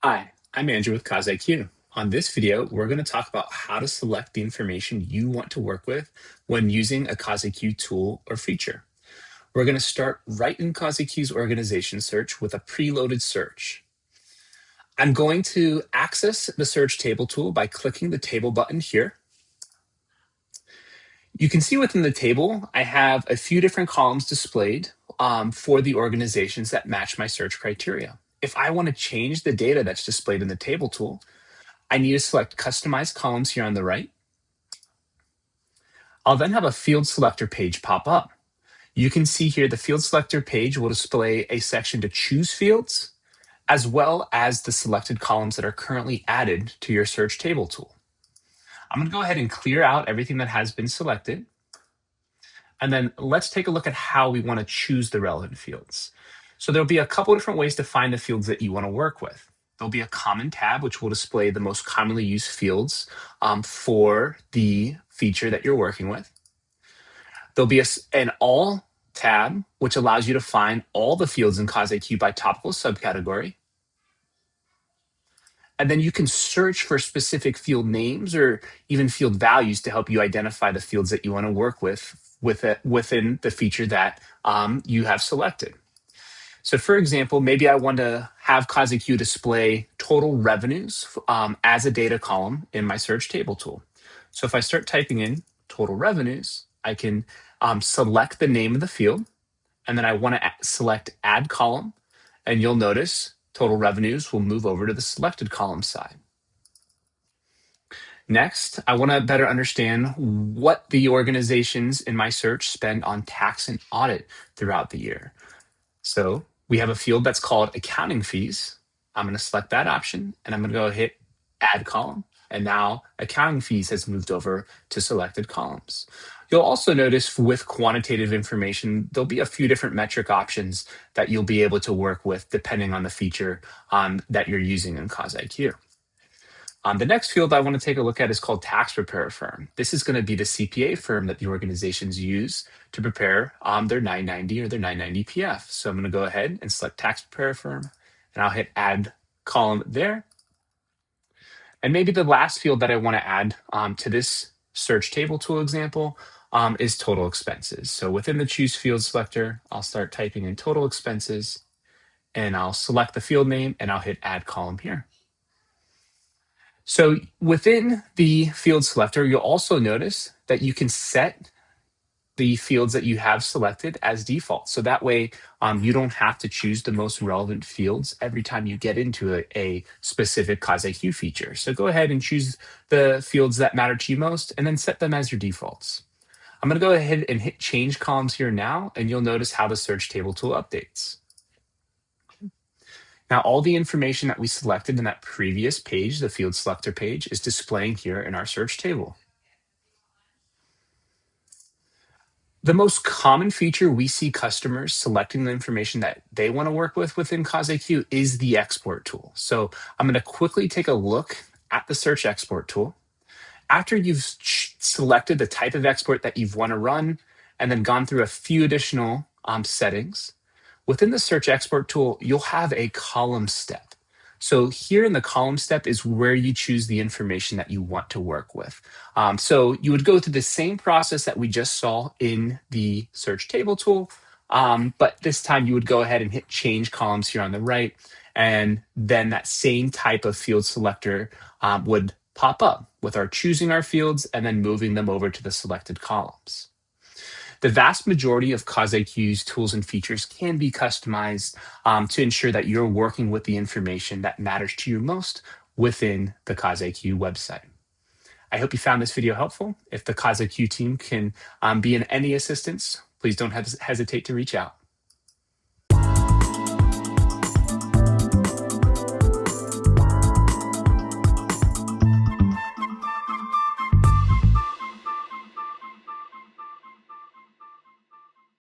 Hi, I'm Andrew with CosIQ. On this video, we're going to talk about how to select the information you want to work with when using a CosIQ tool or feature. We're going to start right in CosIQ's organization search with a preloaded search. I'm going to access the search table tool by clicking the table button here. You can see within the table, I have a few different columns displayed for the organizations that match my search criteria. If I want to change the data that's displayed in the table tool, I need to select Customize Columns here on the right. I'll then have a field selector page pop up. You can see here the field selector page will display a section to choose fields, as well as the selected columns that are currently added to your search table tool. I'm going to go ahead and clear out everything that has been selected. And then let's take a look at how we want to choose the relevant fields. So there'll be a couple different ways to find the fields that you want to work with. There'll be a common tab, which will display the most commonly used fields for the feature that you're working with. There'll be an all tab, which allows you to find all the fields in CosIQ by topical subcategory. And then you can search for specific field names or even field values to help you identify the fields that you want to work with within the feature that you have selected. So for example, maybe I want to have CosIQ display total revenues as a data column in my search table tool. So if I start typing in total revenues, I can select the name of the field, and then I want to select add column, and you'll notice total revenues will move over to the selected column side. Next, I want to better understand what the organizations in my search spend on tax and audit throughout the year. So we have a field that's called accounting fees. I'm going to select that option, and I'm going to go hit add column. And now accounting fees has moved over to selected columns. You'll also notice with quantitative information, there'll be a few different metric options that you'll be able to work with depending on the feature that you're using in CosIQ. The next field I want to take a look at is called tax preparer firm. This is going to be the CPA firm that the organizations use to prepare their 990 or their 990 PF. So I'm going to go ahead and select tax preparer firm, and I'll hit add column there. And maybe the last field that I want to add to this search table tool example is total expenses. So within the choose field selector, I'll start typing in total expenses, and I'll select the field name, and I'll hit add column here. So within the field selector, you'll also notice that you can set the fields that you have selected as default. So that way you don't have to choose the most relevant fields every time you get into a specific CosIQ feature. So go ahead and choose the fields that matter to you most and then set them as your defaults. I'm going to go ahead and hit change columns here now, and you'll notice how the search table tool updates. Now, all the information that we selected in that previous page, the field selector page, is displaying here in our search table. The most common feature we see customers selecting the information that they want to work with within CosIQ is the export tool. So I'm going to quickly take a look at the search export tool. After you've selected the type of export that you want to run and then gone through a few additional settings, within the search export tool, you'll have a column step. So here in the column step is where you choose the information that you want to work with. So you would go through the same process that we just saw in the search table tool, but this time you would go ahead and hit change columns here on the right, and then that same type of field selector would pop up with our choosing our fields and then moving them over to the selected columns. The vast majority of CosIQ's tools and features can be customized to ensure that you're working with the information that matters to you most within the CosIQ website. I hope you found this video helpful. If the CosIQ team can be in any assistance, please don't hesitate to reach out.